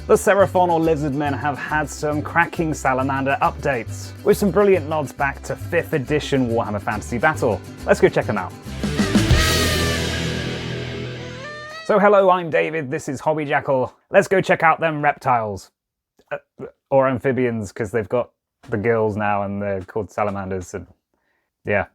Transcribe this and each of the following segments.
The Seraphon or Lizardmen have had some cracking Salamander updates, with some brilliant nods back to 5th edition Warhammer Fantasy Battle. Let's go check them out. So hello, I'm David, this is Hobby Jackal. Let's go check out them reptiles. Or amphibians, because they've got the gills now and they're called salamanders, and yeah.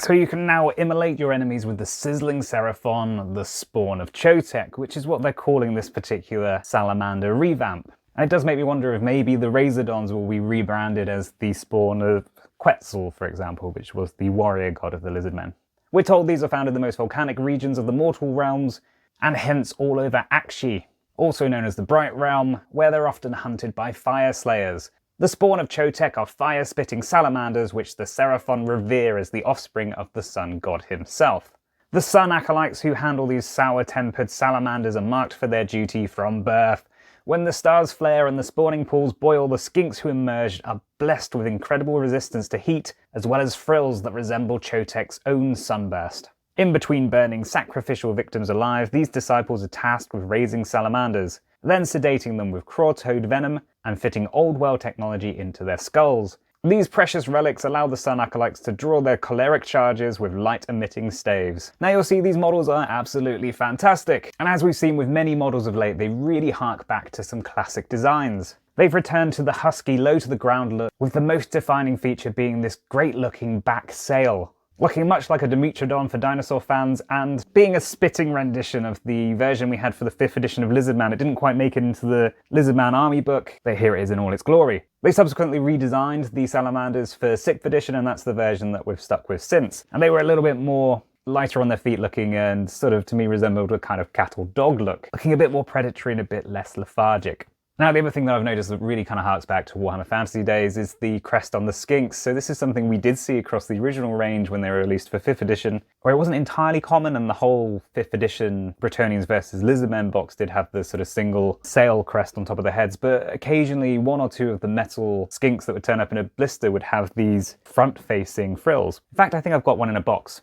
So you can now immolate your enemies with the sizzling Seraphon, the Spawn of Chotec, which is what they're calling this particular salamander revamp. And it does make me wonder if maybe the Razordons will be rebranded as the Spawn of Quetzal, for example, which was the warrior god of the Lizardmen. We're told these are found in the most volcanic regions of the mortal realms, and hence all over Akshi, also known as the Bright Realm, where they're often hunted by fire slayers. The Spawn of Chotec are fire-spitting salamanders which the Seraphon revere as the offspring of the sun god himself. The sun acolytes who handle these sour-tempered salamanders are marked for their duty from birth. When the stars flare and the spawning pools boil, the skinks who emerged are blessed with incredible resistance to heat, as well as frills that resemble Chotec's own sunburst. In between burning sacrificial victims alive, these disciples are tasked with raising salamanders, then sedating them with crawtoad venom and fitting old world technology into their skulls. These precious relics allow the Sun Acolytes to draw their choleric charges with light-emitting staves. Now you'll see these models are absolutely fantastic, and as we've seen with many models of late, they really hark back to some classic designs. They've returned to the husky, low-to-the-ground look, with the most defining feature being this great-looking back sail, looking much like a Dimetrodon for dinosaur fans, and being a spitting rendition of the version we had for the 5th edition of Lizardman. It didn't quite make it into the Lizardman army book, but here it is in all its glory. They subsequently redesigned the salamanders for 6th edition, and that's the version that we've stuck with since. And they were a little bit more lighter on their feet looking, and sort of, to me, resembled a kind of cattle dog look, looking a bit more predatory and a bit less lethargic. Now, the other thing that I've noticed that really kind of harks back to Warhammer Fantasy days is the crest on the skinks. So this is something we did see across the original range when they were released for 5th edition, where it wasn't entirely common, and the whole 5th edition Bretonnians versus Lizardmen box did have the sort of single sail crest on top of the heads, but occasionally one or two of the metal skinks that would turn up in a blister would have these front-facing frills. In fact, I think I've got one in a box.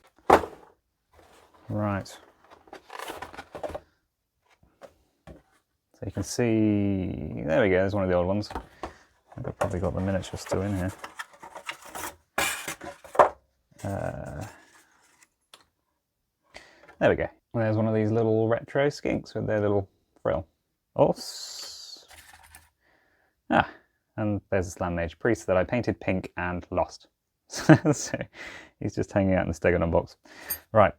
Right. So you can see, there we go, there's one of the old ones. I've probably got the miniature still in here. There we go. There's one of these little retro skinks with their little frill. And there's a Slann Mage Priest that I painted pink and lost. So he's just hanging out in the Stegodon box. Right.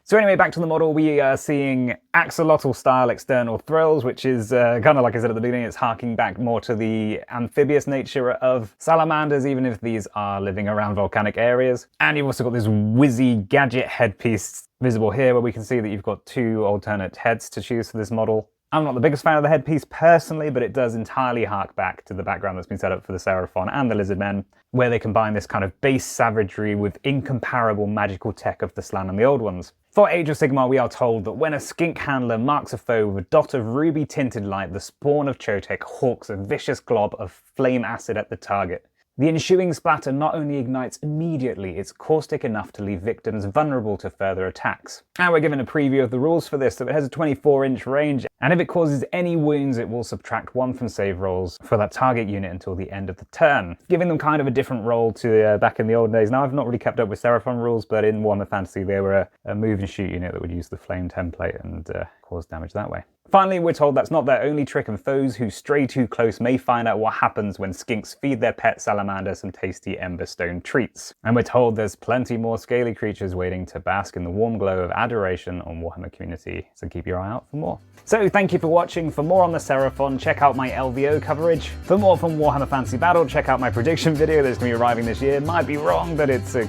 So anyway, back to the model, we are seeing axolotl-style external thrills, which is kind of like I said at the beginning, it's harking back more to the amphibious nature of salamanders, even if these are living around volcanic areas. And you've also got this whizzy gadget headpiece visible here, where we can see that you've got two alternate heads to choose for this model. I'm not the biggest fan of the headpiece personally, but it does entirely hark back to the background that's been set up for the Seraphon and the Lizardmen, where they combine this kind of base savagery with incomparable magical tech of the Slann and the old ones. For Age of Sigmar, we are told that when a skink handler marks a foe with a dot of ruby-tinted light, the Spawn of Chotec hawks a vicious glob of flame acid at the target. The ensuing splatter not only ignites immediately, it's caustic enough to leave victims vulnerable to further attacks. Now we're given a preview of the rules for this, so it has a 24-inch range, and if it causes any wounds, it will subtract 1 from save rolls for that target unit until the end of the turn, giving them kind of a different role to back in the old days. Now, I've not really kept up with Seraphon rules, but in Warhammer Fantasy, they were a move and shoot unit that would use the flame template and cause damage that way. Finally, we're told that's not their only trick, and foes who stray too close may find out what happens when skinks feed their pet salamander some tasty emberstone treats. And we're told there's plenty more scaly creatures waiting to bask in the warm glow of adoration on Warhammer Community, so keep your eye out for more. So thank you for watching. For more on the Seraphon, check out my LVO coverage. For more from Warhammer Fantasy Battle, check out my prediction video that's going to be arriving this year. Might be wrong, but it's a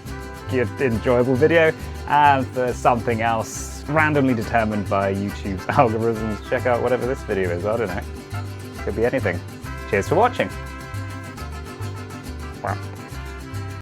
good, enjoyable video. And for something else randomly determined by YouTube's algorithms, check out whatever this video is. I don't know. Could be anything. Cheers for watching. Wow.